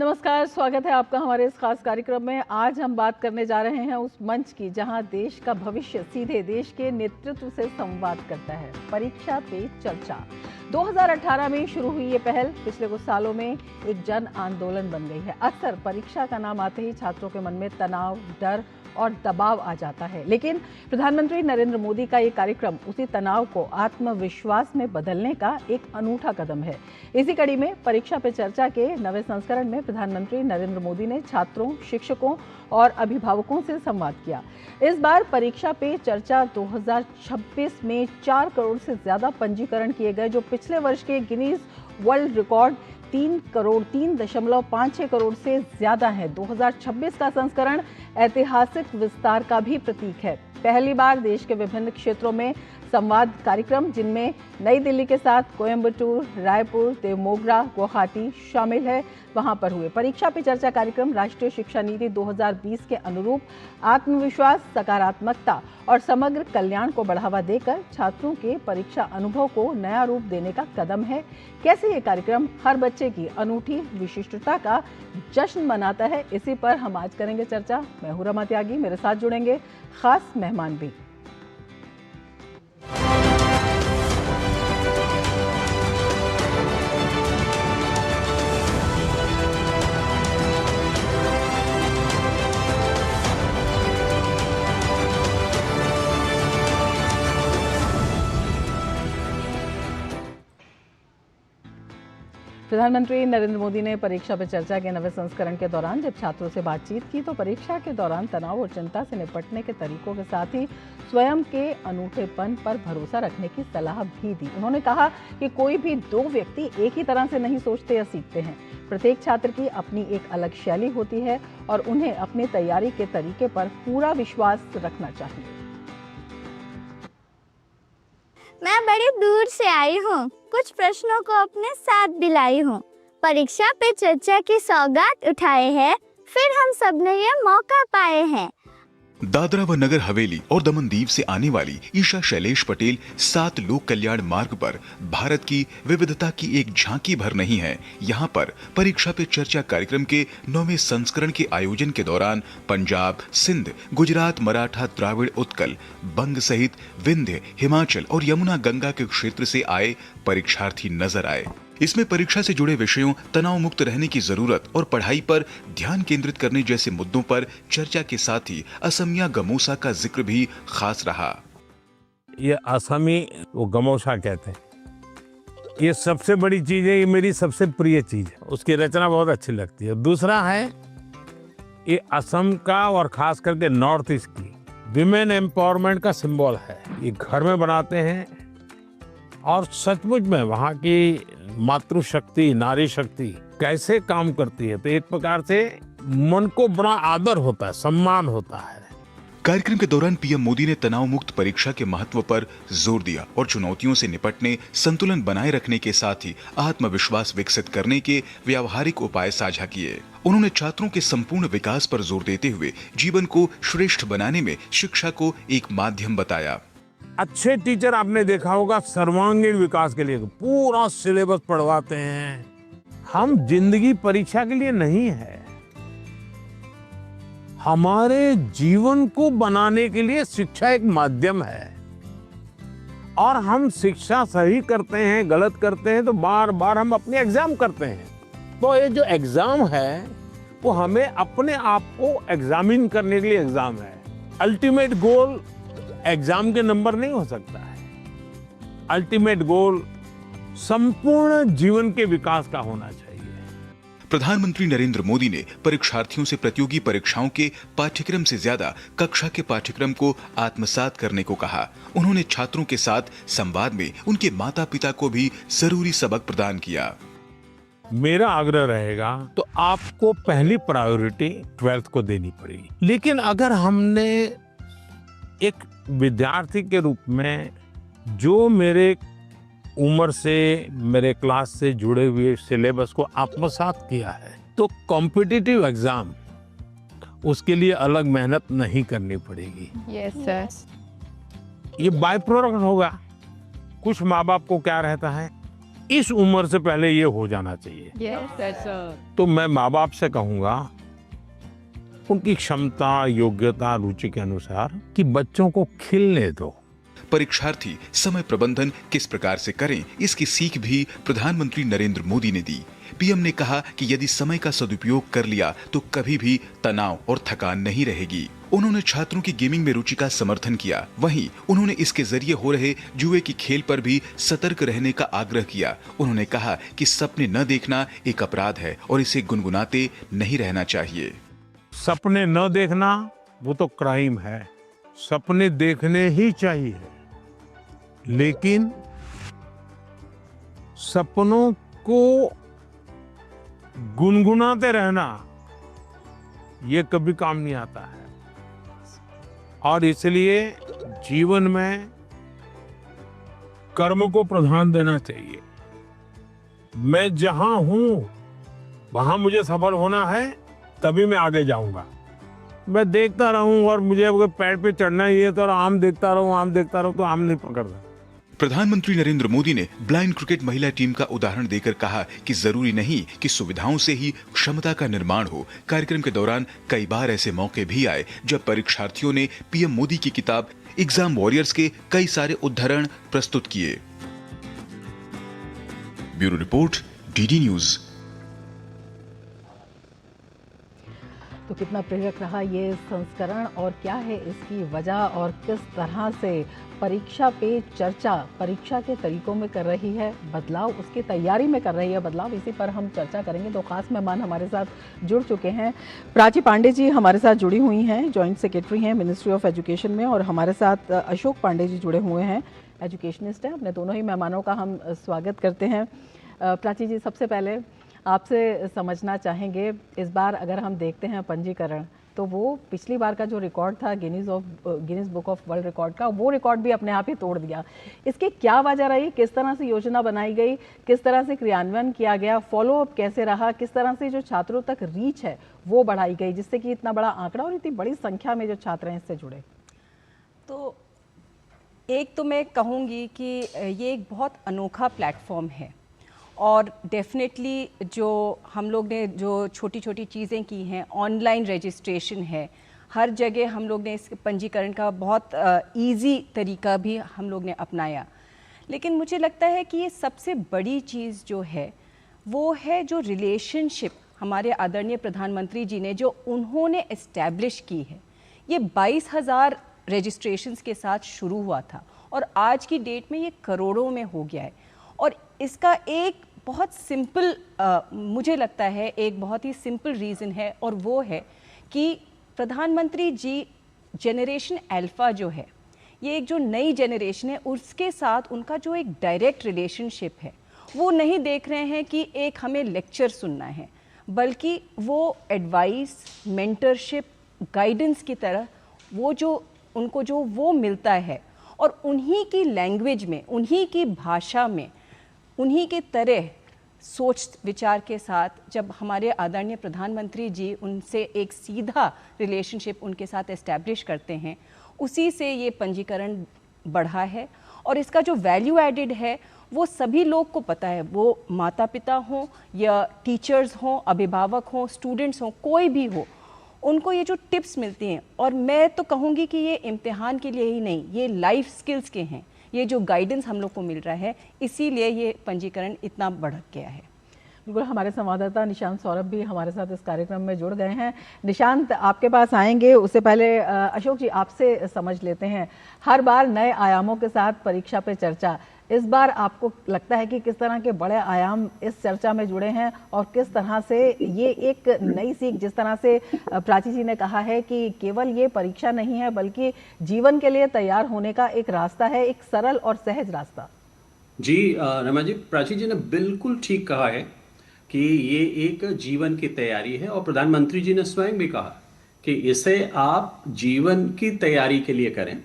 नमस्कार, स्वागत है आपका हमारे इस खास कार्यक्रम में। आज हम बात करने जा रहे हैं उस मंच की जहां देश का भविष्य सीधे देश के नेतृत्व से संवाद करता है। परीक्षा पे चर्चा 2018 में शुरू हुई ये पहल पिछले कुछ सालों में एक जन आंदोलन बन गई है। अक्सर परीक्षा का नाम आते ही छात्रों के मन में तनाव, डर और दबाव आ जाता है, लेकिन प्रधानमंत्री नरेंद्र मोदी का ये कार्यक्रम उसी तनाव को आत्मविश्वास में बदलने का एक अनूठा कदम है। इसी कड़ी में परीक्षा पे चर्चा के नवे संस्करण में प्रधानमंत्री नरेंद्र मोदी ने छात्रों, शिक्षकों और अभिभावकों से संवाद किया। इस बार परीक्षा पे चर्चा 2026 में 4 करोड़ से ज्यादा पंजीकरण किए गए, जो पिछले वर्ष के गिनीज वर्ल्ड रिकॉर्ड 3.56 करोड़ से ज्यादा है। 2026 का संस्करण ऐतिहासिक विस्तार का भी प्रतीक है। पहली बार देश के विभिन्न क्षेत्रों में संवाद कार्यक्रम, जिनमें नई दिल्ली के साथ कोयम्बटूर, रायपुर, देवमोगरा, गुवाहाटी शामिल है, वहां पर हुए। परीक्षा पे चर्चा कार्यक्रम राष्ट्रीय शिक्षा नीति 2020 के अनुरूप आत्मविश्वास, सकारात्मकता और समग्र कल्याण को बढ़ावा देकर छात्रों के परीक्षा अनुभव को नया रूप देने का कदम है। कैसे ये कार्यक्रम हर बच्चे की अनूठी विशिष्टता का जश्न मनाता है, इसी पर हम आज करेंगे चर्चा। मैं हूं रमा त्यागी, मेरे साथ जुड़ेंगे खास मेहमान भी। प्रधानमंत्री नरेंद्र मोदी ने परीक्षा पे चर्चा के नवे संस्करण के दौरान जब छात्रों से बातचीत की, तो परीक्षा के दौरान तनाव और चिंता से निपटने के तरीकों के साथ ही स्वयं के अनूठेपन पर भरोसा रखने की सलाह भी दी। उन्होंने कहा कि कोई भी दो व्यक्ति एक ही तरह से नहीं सोचते या सीखते हैं। प्रत्येक छात्र की अपनी एक अलग शैली होती है और उन्हें अपनी तैयारी के तरीके पर पूरा विश्वास रखना चाहिए। मैं बड़ी दूर से आई हूँ, कुछ प्रश्नों को अपने साथ भी लाई हूँ। परीक्षा पे चर्चा की सौगात उठाए हैं, फिर हम सब ने ये मौका पाए हैं। दादरा व नगर हवेली और दमन दीव से आने वाली ईशा शैलेश पटेल 7 लोक कल्याण मार्ग पर भारत की विविधता की एक झांकी भर नहीं है। यहाँ पर परीक्षा पे चर्चा कार्यक्रम के 9वें संस्करण के आयोजन के दौरान पंजाब, सिंध, गुजरात, मराठा, द्राविड़, उत्कल, बंग सहित विंध्य, हिमाचल और यमुना गंगा के क्षेत्र से आए परीक्षार्थी नजर आए। इसमें परीक्षा से जुड़े विषयों, तनाव मुक्त रहने की जरूरत और पढ़ाई पर ध्यान केंद्रित करने जैसे मुद्दों पर चर्चा के साथ ही असमिया गमोसा का जिक्र भी खास रहा। ये असमी वो गमोसा कहते हैं, ये सबसे बड़ी चीज है, ये मेरी सबसे प्रिय चीज है। उसकी रचना बहुत अच्छी लगती है। दूसरा है ये असम का और खास करके नॉर्थ ईस्ट की विमेन एम्पावरमेंट का सिंबल है। ये घर में बनाते हैं और सचमुच में वहाँ की मातृशक्ति, नारी शक्ति कैसे काम करती है, तो एक प्रकार से मन को बड़ा आदर होता है, सम्मान होता है। कार्यक्रम के दौरान पीएम मोदी ने तनाव मुक्त परीक्षा के महत्व पर जोर दिया और चुनौतियों से निपटने, संतुलन बनाए रखने के साथ ही आत्मविश्वास विकसित करने के व्यावहारिक उपाय साझा किए। उन्होंने छात्रों के संपूर्ण विकास पर जोर देते हुए जीवन को श्रेष्ठ बनाने में शिक्षा को एक माध्यम बताया। अच्छे टीचर आपने देखा होगा सर्वांगीण विकास के लिए पूरा सिलेबस पढ़वाते हैं। हम जिंदगी परीक्षा के लिए नहीं है, हमारे जीवन को बनाने के लिए शिक्षा एक माध्यम है। और हम शिक्षा सही करते हैं, गलत करते हैं तो बार बार हम अपने एग्जाम करते हैं। तो ये जो एग्जाम है वो हमें अपने आप को एग्जामिन करने के लिए एग्जाम है। अल्टीमेट गोल एग्जाम के नंबर नहीं हो सकता है। अल्टीमेट गोल संपूर्ण जीवन के विकास का होना चाहिए। प्रधानमंत्री नरेंद्र मोदी ने परीक्षार्थियों से प्रतियोगी परीक्षाओं के पाठ्यक्रम से ज्यादा कक्षा के पाठ्यक्रम को आत्मसात करने को कहा। उन्होंने छात्रों के साथ संवाद में उनके माता पिता को भी जरूरी सबक प्रदान किया। मेरा आग्रह रहेगा तो आपको पहली प्रायोरिटी 12th को देनी पड़ेगी। लेकिन अगर हमने एक विद्यार्थी के रूप में जो मेरे उम्र से, मेरे क्लास से जुड़े हुए सिलेबस को आत्मसात किया है, तो कॉम्पिटिटिव एग्जाम उसके लिए अलग मेहनत नहीं करनी पड़ेगी। Yes sir. ये बाय प्रोडक्ट होगा। कुछ माँ बाप को क्या रहता है, इस उम्र से पहले ये हो जाना चाहिए। तो मैं माँ बाप से कहूंगा उनकी क्षमता, योग्यता, रुचि के अनुसार कि बच्चों को खिलने दो। परीक्षार्थी समय प्रबंधन किस प्रकार से करें, इसकी सीख भी प्रधानमंत्री नरेंद्र मोदी ने दी। पीएम ने कहा कि यदि समय का सदुपयोग कर लिया तो कभी भी तनाव और थकान नहीं रहेगी। उन्होंने छात्रों की गेमिंग में रुचि का समर्थन किया। वहीं उन्होंने इसके जरिए हो रहे जुए की खेल पर भी सतर्क रहने का आग्रह किया। उन्होंने कहा कि सपने न देखना एक अपराध है और इसे गुनगुनाते नहीं रहना चाहिए। सपने न देखना वो तो क्राइम है। सपने देखने ही चाहिए, लेकिन सपनों को गुनगुनाते रहना ये कभी काम नहीं आता है। और इसलिए जीवन में कर्म को प्राधान्य देना चाहिए। मैं जहां हूं वहां मुझे सफल होना है, तभी मैं आगे जाऊंगा। मैं देखता रहूं और मुझे अगर पेड़ पे चढ़ना ही है तो आम देखता रहूं तो आम नहीं पकड़ता। प्रधानमंत्री नरेंद्र मोदी ने ब्लाइंड क्रिकेट महिला टीम का उदाहरण देकर कहा कि जरूरी नहीं कि सुविधाओं से ही क्षमता का निर्माण हो। कार्यक्रम के दौरान कई बार ऐसे मौके भी आए जब परीक्षार्थियों ने पीएम मोदी की किताब एग्जाम वॉरियर्स के कई सारे उद्धरण प्रस्तुत किए। Bureau report, DD news. तो कितना प्रेरक रहा ये संस्करण और क्या है इसकी वजह और किस तरह से परीक्षा पे चर्चा परीक्षा के तरीकों में कर रही है बदलाव, उसकी तैयारी में कर रही है बदलाव, इसी पर हम चर्चा करेंगे। दो खास मेहमान हमारे साथ जुड़ चुके हैं। प्राची पांडे जी हमारे साथ जुड़ी हुई हैं, जॉइंट सेक्रेटरी हैं मिनिस्ट्री ऑफ एजुकेशन में, और हमारे साथ अशोक पांडे जी जुड़े हुए हैं, एजुकेशनिस्ट हैं। अपने दोनों ही मेहमानों का हम स्वागत करते हैं। प्राची जी, सबसे पहले आपसे समझना चाहेंगे, इस बार अगर हम देखते हैं पंजीकरण, तो वो पिछली बार का जो रिकॉर्ड था Guinness book of world record का, वो रिकॉर्ड भी अपने आप ही तोड़ दिया। इसकी क्या वजह रही, किस तरह से योजना बनाई गई, किस तरह से क्रियान्वयन किया गया, फॉलोअप कैसे रहा, किस तरह से जो छात्रों तक रीच है वो बढ़ाई गई, जिससे कि इतना बड़ा आंकड़ा और इतनी बड़ी संख्या में जो छात्र हैं इससे जुड़े? तो एक तो मैं कहूँगी कि ये एक बहुत अनोखा प्लेटफॉर्म है और डेफिनेटली जो हम लोग ने जो छोटी छोटी चीज़ें की हैं, ऑनलाइन रजिस्ट्रेशन है, हर जगह हम लोग ने इस पंजीकरण का बहुत इजी तरीका भी हम लोग ने अपनाया। लेकिन मुझे लगता है कि ये सबसे बड़ी चीज़ जो है वो है जो रिलेशनशिप हमारे आदरणीय प्रधानमंत्री जी ने जो उन्होंने इस्टेब्लिश की है। ये 22,000 रजिस्ट्रेशंस के साथ शुरू हुआ था और आज की डेट में ये करोड़ों में हो गया है। और इसका एक बहुत सिंपल मुझे लगता है एक बहुत ही सिंपल रीज़न है, और वो है कि प्रधानमंत्री जी जनरेशन अल्फ़ा जो है, ये एक जो नई जनरेशन है, उसके साथ उनका जो एक डायरेक्ट रिलेशनशिप है, वो नहीं देख रहे हैं कि एक हमें लेक्चर सुनना है, बल्कि वो एडवाइस, मेंटरशिप, गाइडेंस की तरह वो जो उनको जो वो मिलता है और उन्हीं की लैंग्वेज में, उन्हीं की भाषा में, उन्हीं के तरह सोच विचार के साथ जब हमारे आदरणीय प्रधानमंत्री जी उनसे एक सीधा रिलेशनशिप उनके साथ एस्टैब्लिश करते हैं, उसी से ये पंजीकरण बढ़ा है। और इसका जो वैल्यू एडेड है वो सभी लोग को पता है, वो माता पिता हों या टीचर्स हों, अभिभावक हों, स्टूडेंट्स हों, कोई भी हो, उनको ये जो टिप्स मिलती हैं, और मैं तो कहूँगी कि ये इम्तिहान के लिए ही नहीं, ये लाइफ स्किल्स के हैं, ये जो गाइडेंस हम लोग को मिल रहा है, इसीलिए ये पंजीकरण इतना बढ़ गया है। बिल्कुल, हमारे संवाददाता निशांत सौरभ भी हमारे साथ इस कार्यक्रम में जुड़ गए हैं। निशांत, आपके पास आएंगे, उससे पहले अशोक जी आपसे समझ लेते हैं। हर बार नए आयामों के साथ परीक्षा पे चर्चा, इस बार आपको लगता है कि किस तरह के बड़े आयाम इस चर्चा में जुड़े हैं और किस तरह से ये एक नई सीख, जिस तरह से प्राची जी ने कहा है कि केवल ये परीक्षा नहीं है बल्कि जीवन के लिए तैयार होने का एक रास्ता है, एक सरल और सहज रास्ता। जी रमा जी, प्राची जी ने बिल्कुल ठीक कहा है कि ये एक जीवन की तैयारी है, और प्रधानमंत्री जी ने स्वयं भी कहा कि इसे आप जीवन की तैयारी के लिए करें।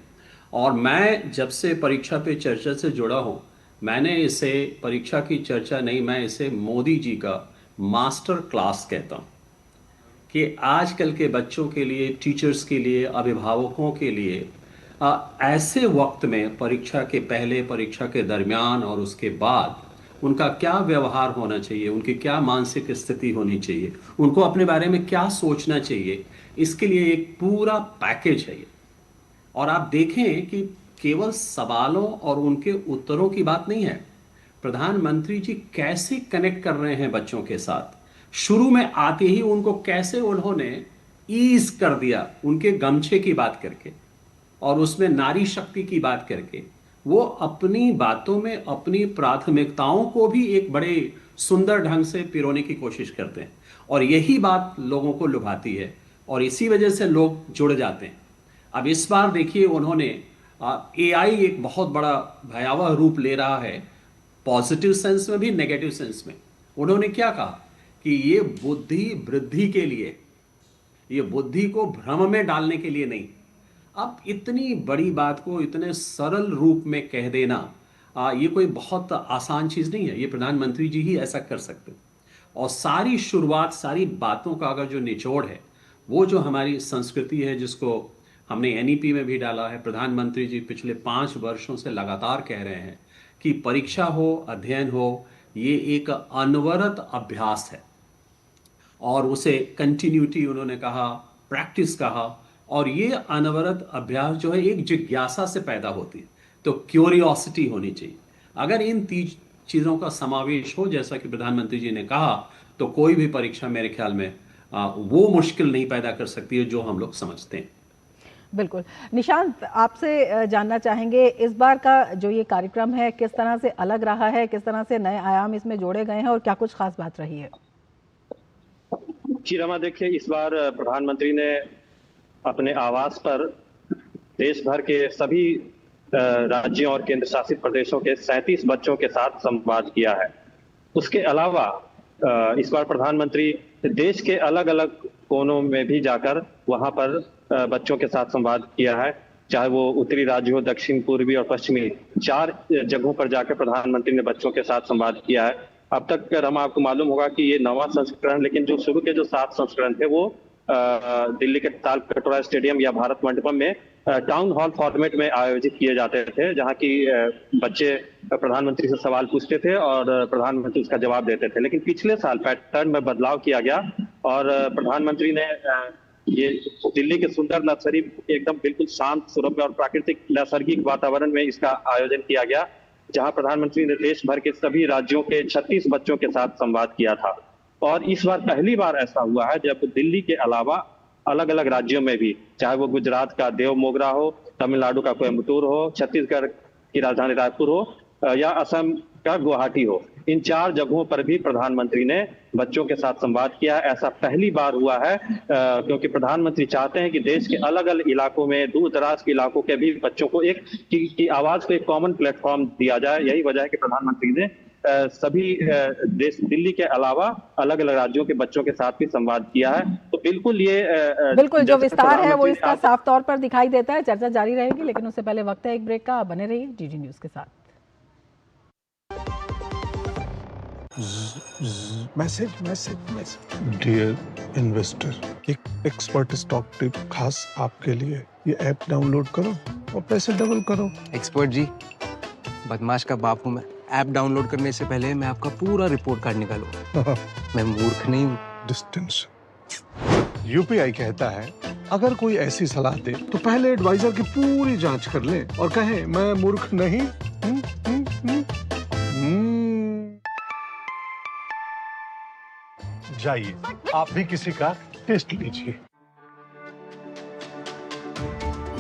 और मैं जब से परीक्षा पे चर्चा से जुड़ा हूँ, मैंने इसे परीक्षा की चर्चा नहीं, मैं इसे मोदी जी का मास्टर क्लास कहता हूँ कि आजकल के बच्चों के लिए, टीचर्स के लिए, अभिभावकों के लिए ऐसे वक्त में, परीक्षा के पहले, परीक्षा के दरमियान और उसके बाद उनका क्या व्यवहार होना चाहिए, उनकी क्या मानसिक स्थिति होनी चाहिए, उनको अपने बारे में क्या सोचना चाहिए, इसके लिए एक पूरा पैकेज है ये। और आप देखें कि केवल सवालों और उनके उत्तरों की बात नहीं है, प्रधानमंत्री जी कैसे कनेक्ट कर रहे हैं बच्चों के साथ। शुरू में आते ही उनको कैसे उन्होंने ईज कर दिया उनके गमछे की बात करके, और उसमें नारी शक्ति की बात करके वो अपनी बातों में अपनी प्राथमिकताओं को भी एक बड़े सुंदर ढंग से पिरोने की कोशिश करते हैं, और यही बात लोगों को लुभाती है और इसी वजह से लोग जुड़ जाते हैं। अब इस बार देखिए उन्होंने एआई एक बहुत बड़ा भयावह रूप ले रहा है, पॉजिटिव सेंस में भी नेगेटिव सेंस में। उन्होंने क्या कहा कि ये बुद्धि वृद्धि के लिए, ये बुद्धि को भ्रम में डालने के लिए नहीं। अब इतनी बड़ी बात को इतने सरल रूप में कह देना ये कोई बहुत आसान चीज़ नहीं है, ये प्रधानमंत्री जी ही ऐसा कर सकते हैं। और सारी शुरुआत, सारी बातों का अगर जो निचोड़ है वो जो हमारी संस्कृति है, जिसको हमने एनईपी में भी डाला है, प्रधानमंत्री जी पिछले 5 वर्षों से लगातार कह रहे हैं कि परीक्षा हो, अध्ययन हो, ये एक अनवरत अभ्यास है, और उसे कंटिन्यूटी उन्होंने कहा, प्रैक्टिस कहा, और ये अनवरत अभ्यास जो है एक जिज्ञासा से पैदा होती है, तो क्यूरियोसिटी होनी चाहिए। अगर इन 3 चीज़ों का समावेश हो, जैसा कि प्रधानमंत्री जी ने कहा, तो कोई भी परीक्षा मेरे ख्याल में वो मुश्किल नहीं पैदा कर सकती है जो हम लोग समझते हैं। बिल्कुल। निशांत, आपसे जानना चाहेंगे इस बार का जो ये कार्यक्रम है किस तरह से अलग रहा है, किस तरह से नए आयाम इसमें जोड़े गए हैं और क्या कुछ खास बात रही है? जी रमा, देखिए इस बार प्रधानमंत्री ने अपने आवास पर देश भर के सभी राज्यों और केंद्र शासित प्रदेशों के 37 बच्चों के साथ संवाद किया है। उसके अलावा इस बार प्रधानमंत्री देश के अलग अलग कोनों में भी जाकर वहां पर बच्चों के साथ संवाद किया है, चाहे वो उत्तरी राज्य हो, दक्षिण पूर्वी और पश्चिमी, 4 जगहों पर जाकर प्रधानमंत्री ने बच्चों के साथ संवाद किया है। अब तक रमा आपको मालूम होगा कि ये 9वां संस्करण, लेकिन जो शुरू के जो 7 संस्करण थे वो दिल्ली के ताल कटोरा स्टेडियम या भारत मंडपम में टाउन हॉल फॉर्मेट में आयोजित किए जाते थे, जहां की बच्चे प्रधानमंत्री से सवाल पूछते थे और प्रधानमंत्री उसका जवाब देते थे। लेकिन पिछले साल पैटर्न में बदलाव किया गया और प्रधानमंत्री ने ये दिल्ली के सुंदर नर्सरी, एकदम बिल्कुल शांत, सुरम्य और प्राकृतिक नैसर्गिक वातावरण में इसका आयोजन किया गया, जहां प्रधानमंत्री ने देश भर के सभी राज्यों के 36 बच्चों के साथ संवाद किया था। और इस बार पहली बार ऐसा हुआ है जब दिल्ली के अलावा अलग अलग राज्यों में भी, चाहे वो गुजरात का देवमोगरा हो, तमिलनाडु का कोयम्बटूर हो, छत्तीसगढ़ की राजधानी रायपुर हो या असम का गुवाहाटी हो, इन 4 जगहों पर भी प्रधानमंत्री ने बच्चों के साथ संवाद किया। ऐसा पहली बार हुआ है क्योंकि प्रधानमंत्री चाहते हैं कि देश के अलग अलग इलाकों में, दूर दराज के इलाकों के भी बच्चों को एक की आवाज को एक कॉमन प्लेटफॉर्म दिया जाए। यही वजह है कि प्रधानमंत्री ने सभी देश, दिल्ली के अलावा अलग अलग राज्यों के बच्चों के साथ भी संवाद किया है। तो बिल्कुल ये बिल्कुल जो विस्तार है वो इसका साफ तौर पर दिखाई देता है। चर्चा जारी रहेगी, लेकिन उससे पहले वक्त है एक ब्रेक का। बने रहिए डीडी न्यूज के साथ। मैसेज डियर इन्वेस्टर, एक एक्सपर्ट स्टॉक टिप खास आपके लिए। ये ऐप डाउनलोड करो और पैसे डबल करो। एक्सपर्ट जी, बदमाश का बाप हूँ मैं। ऐप डाउनलोड करने से पहले मैं आपका पूरा रिपोर्ट कार्ड निकालूंगा। मैं मूर्ख नहीं हूँ। डिस्टेंस यूपीआई कहता है अगर कोई ऐसी सलाह दे तो पहले एडवाइजर की पूरी जांच कर ले और कहे मैं मूर्ख नहीं। जाइए आप भी किसी का टेस्ट लीजिए।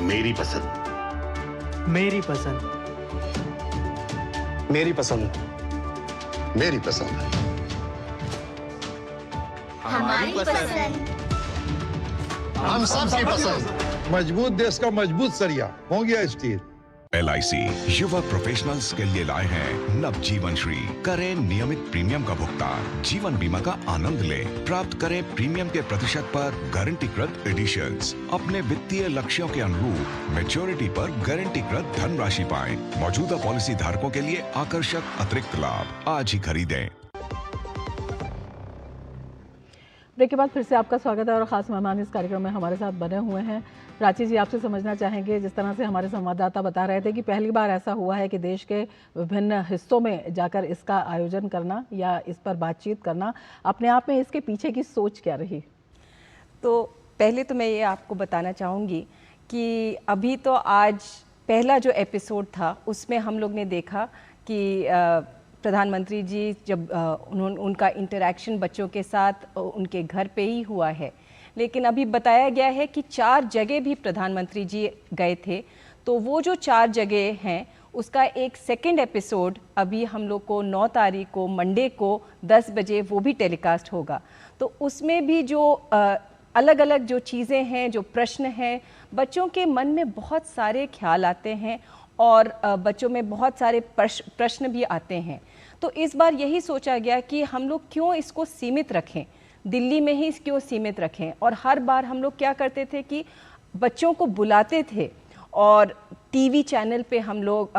मेरी पसंद, मेरी पसंद, मेरी पसंद, मेरी पसंद, हमारी पसंद, हम सबकी पसंद। मजबूत देश का मजबूत सरिया हो गया स्टील। LIC युवा प्रोफेशनल्स के लिए लाए हैं नव जीवन श्री। करें नियमित प्रीमियम का भुगतान, जीवन बीमा का आनंद लें। प्राप्त करें प्रीमियम के प्रतिशत पर गारंटीकृत एडिशंस। अपने वित्तीय लक्ष्यों के अनुरूप मैच्योरिटी पर गारंटीकृत धनराशि पाएं। मौजूदा पॉलिसी धारकों के लिए आकर्षक अतिरिक्त लाभ। आज ही खरीदें। ब्रेक के बाद फिर से आपका स्वागत है और ख़ास मेहमान इस कार्यक्रम में हमारे साथ बने हुए हैं। प्राची जी, आपसे समझना चाहेंगे, जिस तरह से हमारे संवाददाता बता रहे थे कि पहली बार ऐसा हुआ है कि देश के विभिन्न हिस्सों में जाकर इसका आयोजन करना या इस पर बातचीत करना, अपने आप में इसके पीछे की सोच क्या रही? तो पहले तो मैं ये आपको बताना चाहूँगी कि अभी तो आज पहला जो एपिसोड था उसमें हम लोग ने देखा कि प्रधानमंत्री जी जब उनका इंटरेक्शन बच्चों के साथ उनके घर पे ही हुआ है, लेकिन अभी बताया गया है कि 4 जगह भी प्रधानमंत्री जी गए थे। तो वो जो 4 जगह हैं उसका एक सेकंड एपिसोड अभी हम लोग को 9 तारीख को मंडे को 10 बजे वो भी टेलीकास्ट होगा। तो उसमें भी जो अलग अलग जो चीज़ें हैं, जो प्रश्न हैं, बच्चों के मन में बहुत सारे ख्याल आते हैं और बच्चों में बहुत सारे प्रश्न भी आते हैं। तो इस बार यही सोचा गया कि हम लोग क्यों इसको सीमित रखें, दिल्ली में ही क्यों सीमित रखें। और हर बार हम लोग क्या करते थे कि बच्चों को बुलाते थे और टीवी चैनल पे हम लोग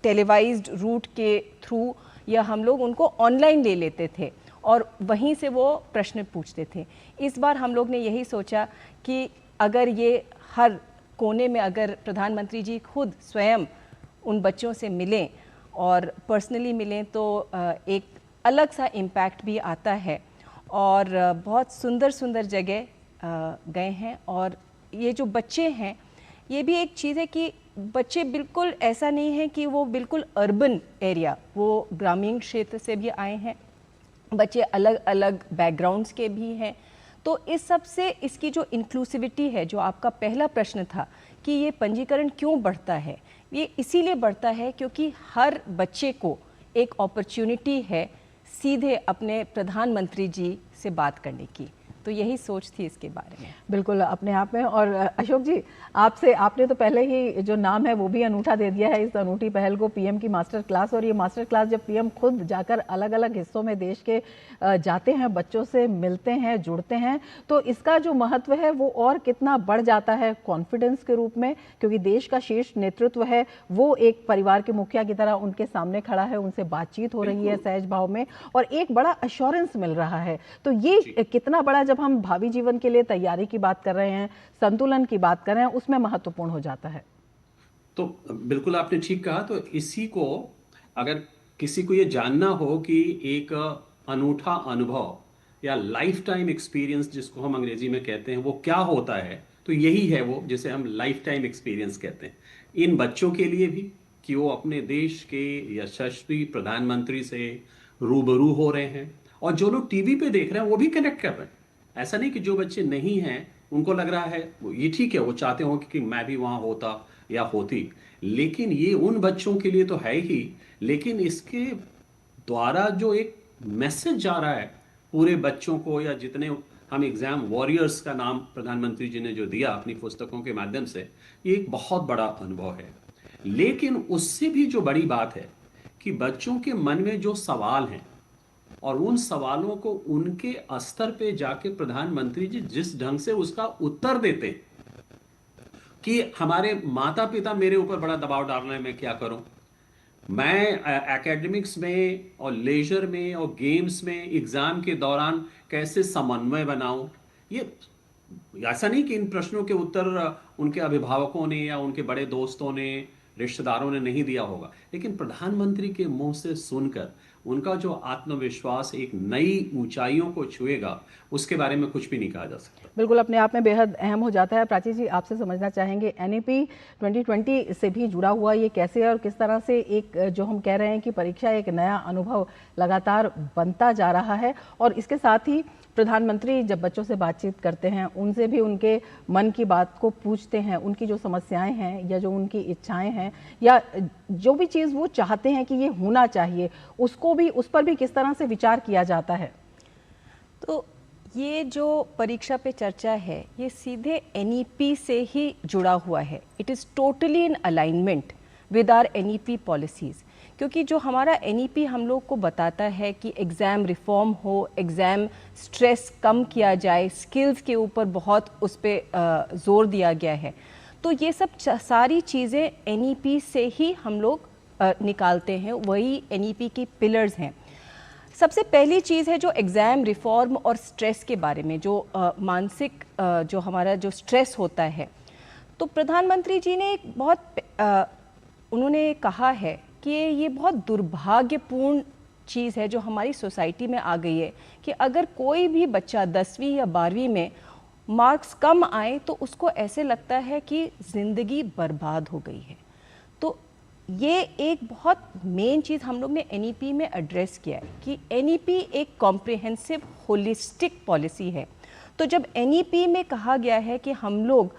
टेलीवाइज्ड रूट के थ्रू या हम लोग उनको ऑनलाइन ले लेते थे और वहीं से वो प्रश्न पूछते थे। इस बार हम लोग ने यही सोचा कि अगर ये हर कोने में अगर प्रधानमंत्री जी खुद स्वयं उन बच्चों से मिलें और पर्सनली मिलें तो एक अलग सा इम्पैक्ट भी आता है। और बहुत सुंदर सुंदर जगह गए हैं। और ये जो बच्चे हैं, ये भी एक चीज़ है कि बच्चे बिल्कुल ऐसा नहीं है कि वो बिल्कुल अर्बन एरिया, वो ग्रामीण क्षेत्र से भी आए हैं, बच्चे अलग अलग बैकग्राउंड्स के भी हैं। तो इस सब से इसकी जो इंक्लूसिविटी है, जो आपका पहला प्रश्न था कि ये पंजीकरण क्यों बढ़ता है, ये इसीलिए बढ़ता है क्योंकि हर बच्चे को एक अपॉर्चुनिटी है सीधे अपने प्रधानमंत्री जी से बात करने की। तो यही सोच थी इसके बारे में। बिल्कुल अपने आप में। और अशोक जी, आपने तो पहले ही जो नाम है वो भी अनूठा दे दिया है इस अनूठी पहल को, पीएम की मास्टर क्लास। और ये मास्टर क्लास जब पीएम खुद जाकर अलग अलग हिस्सों में देश के जाते हैं, बच्चों से मिलते हैं, जुड़ते हैं, तो इसका जो महत्व है वो और कितना बढ़ जाता है कॉन्फिडेंस के रूप में, क्योंकि देश का शीर्ष नेतृत्व है वो एक परिवार के मुखिया की तरह उनके सामने खड़ा है, उनसे बातचीत हो रही है सहज भाव में और एक बड़ा अश्योरेंस मिल रहा है। तो ये कितना बड़ा, जब हम भावी जीवन के लिए तैयारी की बात कर रहे हैं, संतुलन की बात कर रहे हैं, उसमें महत्वपूर्ण हो जाता है। तो बिल्कुल आपने ठीक कहा। तो इसी को अगर किसी को ये जानना हो कि एक अनूठा अनुभव या लाइफ टाइम एक्सपीरियंस जिसको हम अंग्रेजी में कहते हैं वो क्या होता है, तो यही है वो जिसे हम लाइफ टाइम एक्सपीरियंस कहते हैं। इन बच्चों के लिए भी कि वो अपने देश के यशस्वी प्रधानमंत्री से रूबरू हो रहे हैं और जो लोग टीवी पे देख रहे हैं वो भी कनेक्ट कर रहे हैं। ऐसा नहीं कि जो बच्चे नहीं हैं उनको लग रहा है ये ठीक है, वो चाहते हो कि मैं भी वहाँ होता या होती, लेकिन ये उन बच्चों के लिए तो है ही, लेकिन इसके द्वारा जो एक मैसेज जा रहा है पूरे बच्चों को, या जितने हम एग्जाम वॉरियर्स का नाम प्रधानमंत्री जी ने जो दिया अपनी पुस्तकों के माध्यम से, ये एक बहुत बड़ा अनुभव है। लेकिन उससे भी जो बड़ी बात है कि बच्चों के मन में जो सवाल हैं और उन सवालों को उनके स्तर पे जाके प्रधानमंत्री जी जिस ढंग से उसका उत्तर देते कि हमारे माता पिता मेरे ऊपर बड़ा दबाव डाल रहे हैं, मैं क्या करूं, मैं एकेडमिक्स में और लेजर में और गेम्स में एग्जाम के दौरान कैसे समन्वय बनाऊं। ये ऐसा नहीं कि इन प्रश्नों के उत्तर उनके अभिभावकों ने या उनके बड़े दोस्तों ने, रिश्तेदारों ने नहीं दिया होगा, लेकिन प्रधानमंत्री के मुंह से सुनकर उनका जो आत्मविश्वास एक नई ऊंचाइयों को छुएगा, उसके बारे में कुछ भी नहीं कहा जा सकता। बिल्कुल अपने आप में बेहद अहम हो जाता है। प्राची जी, आपसे समझना चाहेंगे एनईपी 2020 से भी जुड़ा हुआ ये कैसे है और किस तरह से एक जो हम कह रहे हैं कि परीक्षा एक नया अनुभव लगातार बनता जा रहा है, और इसके साथ ही प्रधानमंत्री जब बच्चों से बातचीत करते हैं, उनसे भी उनके मन की बात को पूछते हैं, उनकी जो समस्याएं हैं या जो उनकी इच्छाएं हैं या जो भी चीज़ वो चाहते हैं कि ये होना चाहिए, उसको भी, उस पर भी किस तरह से विचार किया जाता है। तो ये जो परीक्षा पे चर्चा है ये सीधे एनईपी से ही जुड़ा हुआ है। It is totally in alignment with our NEP policies, क्योंकि जो हमारा एनईपी हम लोग को बताता है कि एग्ज़ाम रिफॉर्म हो, एग्ज़ाम स्ट्रेस कम किया जाए, स्किल्स के ऊपर बहुत उस पर ज़ोर दिया गया है। तो ये सब सारी चीज़ें एनईपी से ही हम लोग निकालते हैं, वही एनईपी की पिलर्स हैं। सबसे पहली चीज़ है जो एग्ज़ाम रिफॉर्म और स्ट्रेस के बारे में, जो मानसिक जो हमारा जो स्ट्रेस होता है। तो प्रधानमंत्री जी ने एक बहुत उन्होंने कहा है कि ये बहुत दुर्भाग्यपूर्ण चीज़ है जो हमारी सोसाइटी में आ गई है कि अगर कोई भी बच्चा 10वीं या 12वीं में मार्क्स कम आए तो उसको ऐसे लगता है कि ज़िंदगी बर्बाद हो गई है। तो ये एक बहुत मेन चीज़ हम लोग ने NEP में एड्रेस किया है कि NEP एक कॉम्प्रिहेंसिव होलिस्टिक पॉलिसी है। तो जब NEP में कहा गया है कि हम लोग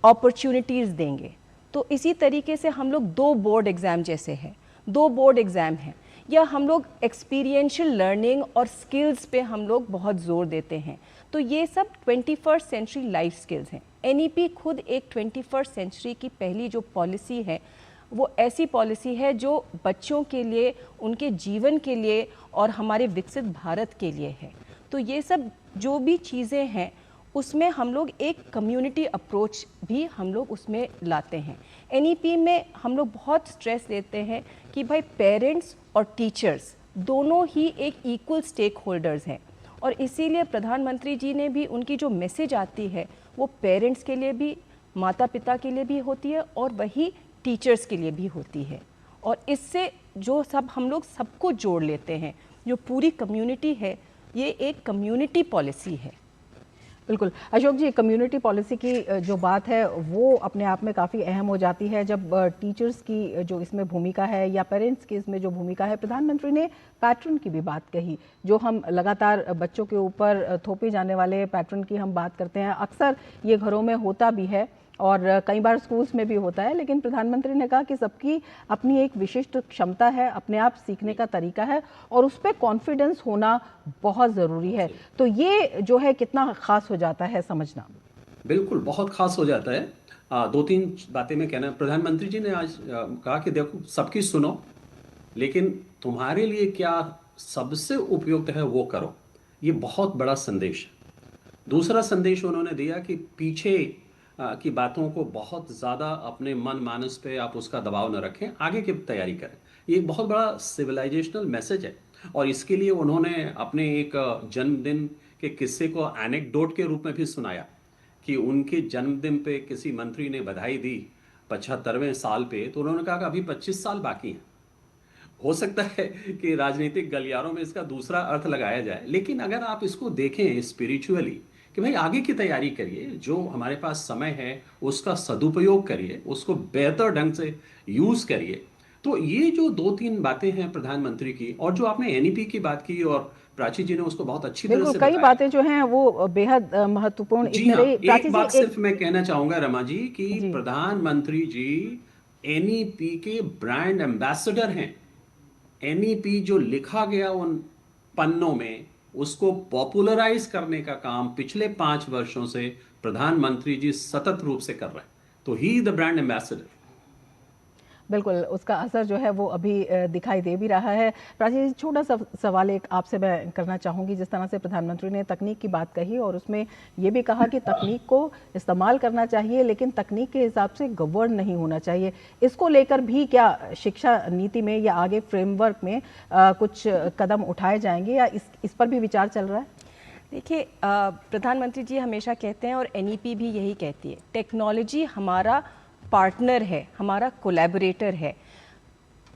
अपॉर्चुनिटीज़ देंगे, तो इसी तरीके से हम लोग 2 बोर्ड एग्ज़ाम जैसे हैं, 2 बोर्ड एग्ज़ाम हैं, या हम लोग एक्सपीरियंशियल लर्निंग और स्किल्स पे हम लोग बहुत ज़ोर देते हैं। तो ये सब 21st सेंचुरी लाइफ स्किल्स हैं। NEP खुद एक 21st सेंचुरी की पहली जो पॉलिसी है वो ऐसी पॉलिसी है जो बच्चों के लिए, उनके जीवन के लिए और हमारे विकसित भारत के लिए है। तो ये सब जो भी चीज़ें हैं उसमें हम लोग एक कम्युनिटी अप्रोच भी हम लोग उसमें लाते हैं। NEP में हम लोग बहुत स्ट्रेस देते हैं कि भाई पेरेंट्स और टीचर्स दोनों ही एक इक्वल स्टेक होल्डर्स हैं, और इसीलिए प्रधानमंत्री जी ने भी उनकी जो मैसेज आती है वो पेरेंट्स के लिए भी, माता पिता के लिए भी होती है और वही टीचर्स के लिए भी होती है। और इससे जो सब हम लोग सबको जोड़ लेते हैं, जो पूरी कम्युनिटी है, ये एक कम्युनिटी पॉलिसी है। बिल्कुल अशोक जी, कम्युनिटी पॉलिसी की जो बात है वो अपने आप में काफ़ी अहम हो जाती है जब टीचर्स की जो इसमें भूमिका है या पेरेंट्स की इसमें जो भूमिका है। प्रधानमंत्री ने पैटर्न की भी बात कही, जो हम लगातार बच्चों के ऊपर थोपे जाने वाले पैटर्न की हम बात करते हैं। अक्सर ये घरों में होता भी है और कई बार स्कूल्स में भी होता है, लेकिन प्रधानमंत्री ने कहा कि सबकी अपनी एक विशिष्ट क्षमता है, अपने आप सीखने का तरीका है और उस पर कॉन्फिडेंस होना बहुत ज़रूरी है। तो ये जो है कितना ख़ास हो जाता है समझना। बिल्कुल बहुत खास हो जाता है। 2-3 बातें मैं कहना, प्रधानमंत्री जी ने आज कहा कि देखो सबकी सुनो, लेकिन तुम्हारे लिए क्या सबसे उपयुक्त है वो करो। ये बहुत बड़ा संदेश है। दूसरा संदेश उन्होंने दिया कि पीछे की बातों को बहुत ज़्यादा अपने मन मानस पे आप उसका दबाव न रखें, आगे की तैयारी करें। ये एक बहुत बड़ा सिविलाइजेशनल मैसेज है और इसके लिए उन्होंने अपने एक जन्मदिन के किस्से को एनेक्डोट के रूप में भी सुनाया कि उनके जन्मदिन पे किसी मंत्री ने बधाई दी 75वें साल पे, तो उन्होंने कहा कि अभी 25 साल बाकी हैं। हो सकता है कि राजनीतिक गलियारों में इसका दूसरा अर्थ लगाया जाए, लेकिन अगर आप इसको देखें स्पिरिचुअली कि भाई आगे की तैयारी करिए, जो हमारे पास समय है उसका सदुपयोग करिए, उसको बेहतर ढंग से यूज करिए। तो ये जो 2-3 बातें हैं प्रधानमंत्री की, और जो आपने NEP की बात की और प्राची जी ने उसको बहुत अच्छी तरह से कई बातें जो हैं वो बेहद महत्वपूर्ण। जी हाँ, एक बात सिर्फ मैं कहना चाहूंगा रमा जी कि प्रधानमंत्री जी NEP के ब्रांड एम्बेसडर हैं। NEP जो लिखा गया उन पन्नों में, उसको पॉपुलराइज करने का काम पिछले 5 वर्षों से प्रधानमंत्री जी सतत रूप से कर रहे हैं। तो ही द ब्रांड एम्बेसडर। बिल्कुल, उसका असर जो है वो अभी दिखाई दे भी रहा है। प्राची, छोटा सा सवाल एक आपसे मैं करना चाहूँगी। जिस तरह से प्रधानमंत्री ने तकनीक की बात कही और उसमें ये भी कहा कि तकनीक को इस्तेमाल करना चाहिए, लेकिन तकनीक के हिसाब से गवर्न नहीं होना चाहिए। इसको लेकर भी क्या शिक्षा नीति में या आगे फ्रेमवर्क में कुछ कदम उठाए जाएंगे या इस पर भी विचार चल रहा है? देखिए, प्रधानमंत्री जी हमेशा कहते हैं और NEP भी यही कहती है, टेक्नोलॉजी हमारा पार्टनर है, हमारा कोलैबोरेटर है।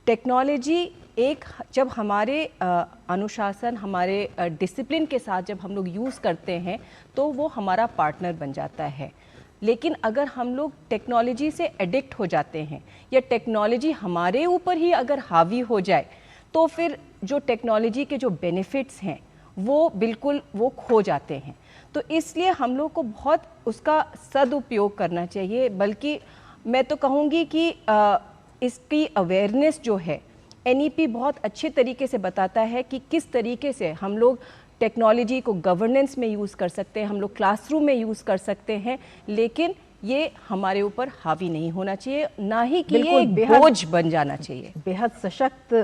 टेक्नोलॉजी एक जब हमारे अनुशासन, हमारे डिसिप्लिन के साथ जब हम लोग यूज़ करते हैं तो वो हमारा पार्टनर बन जाता है। लेकिन अगर हम लोग टेक्नोलॉजी से एडिक्ट हो जाते हैं या टेक्नोलॉजी हमारे ऊपर ही अगर हावी हो जाए, तो फिर जो टेक्नोलॉजी के जो बेनिफिट्स हैं वो बिल्कुल वो खो जाते हैं। तो इसलिए हम लोग को बहुत उसका सदुपयोग करना चाहिए। बल्कि मैं तो कहूँगी कि इसकी अवेयरनेस जो है NEP बहुत अच्छे तरीके से बताता है कि किस तरीके से हम लोग टेक्नोलॉजी को गवर्नेंस में यूज़ कर सकते हैं, हम लोग क्लासरूम में यूज़ कर सकते हैं, लेकिन ये हमारे ऊपर हावी नहीं होना चाहिए, ना ही कि ये बोझ बन जाना चाहिए। बेहद सशक्त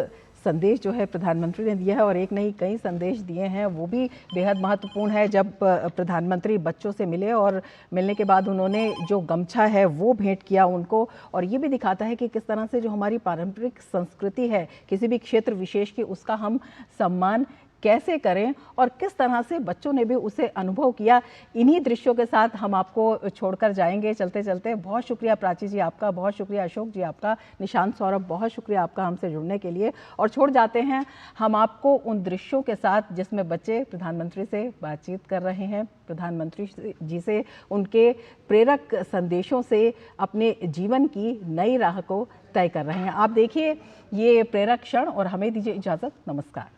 संदेश जो है प्रधानमंत्री ने दिया है, और एक नहीं कई संदेश दिए हैं, वो भी बेहद महत्वपूर्ण है। जब प्रधानमंत्री बच्चों से मिले और मिलने के बाद उन्होंने जो गमछा है वो भेंट किया उनको, और ये भी दिखाता है कि किस तरह से जो हमारी पारंपरिक संस्कृति है किसी भी क्षेत्र विशेष की, उसका हम सम्मान कैसे करें और किस तरह से बच्चों ने भी उसे अनुभव किया। इन्हीं दृश्यों के साथ हम आपको छोड़कर जाएंगे चलते चलते। बहुत शुक्रिया प्राची जी आपका, बहुत शुक्रिया अशोक जी आपका, निशांत सौरभ बहुत शुक्रिया आपका हमसे जुड़ने के लिए। और छोड़ जाते हैं हम आपको उन दृश्यों के साथ जिसमें बच्चे प्रधानमंत्री से बातचीत कर रहे हैं, प्रधानमंत्री जी से उनके प्रेरक संदेशों से अपने जीवन की नई राह को तय कर रहे हैं। आप देखिए ये प्रेरक क्षण और हमें दीजिए इजाज़त। नमस्कार।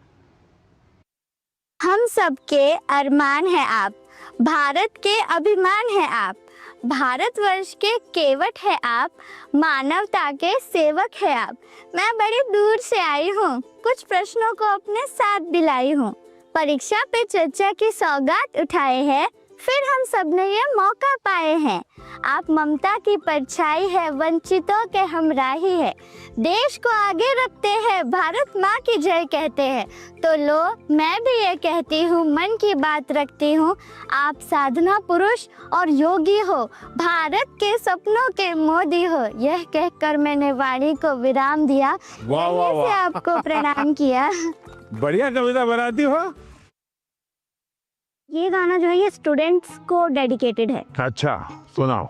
हम सबके अरमान है आप, भारत के अभिमान है आप, भारतवर्ष के केवट है आप, मानवता के सेवक है आप। मैं बड़ी दूर से आई हूँ, कुछ प्रश्नों को अपने साथ भी लाई हूँ। परीक्षा पे चर्चा की सौगात उठाए हैं, फिर हम सब ने ये मौका पाए हैं। आप ममता की परछाई है, वंचितों के हमराही है, देश को आगे रखते हैं, भारत माँ की जय कहते हैं। तो लो मैं भी ये कहती हूँ, मन की बात रखती हूँ, आप साधना पुरुष और योगी हो, भारत के सपनों के मोदी हो। यह कहकर मैंने वाणी को विराम दिया, वाह वाह से वाह, आपको प्रणाम किया। बढ़िया कविता बनाती हो। ये गाना जो है ये स्टूडेंट्स को डेडिकेटेड है। अच्छा सुनाओ।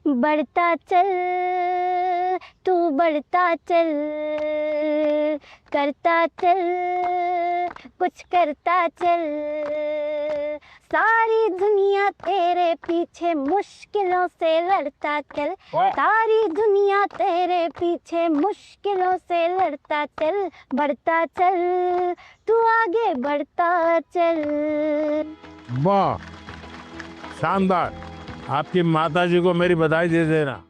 बढ़ता चल तू बढ़ता चल, करता चल कुछ करता चल, सारी दुनिया तेरे पीछे मुश्किलों से लड़ता चल, सारी दुनिया तेरे पीछे मुश्किलों से लड़ता चल, बढ़ता चल तू आगे बढ़ता चल। वाह शानदार। आपकी माता जी को मेरी बधाई दे देना।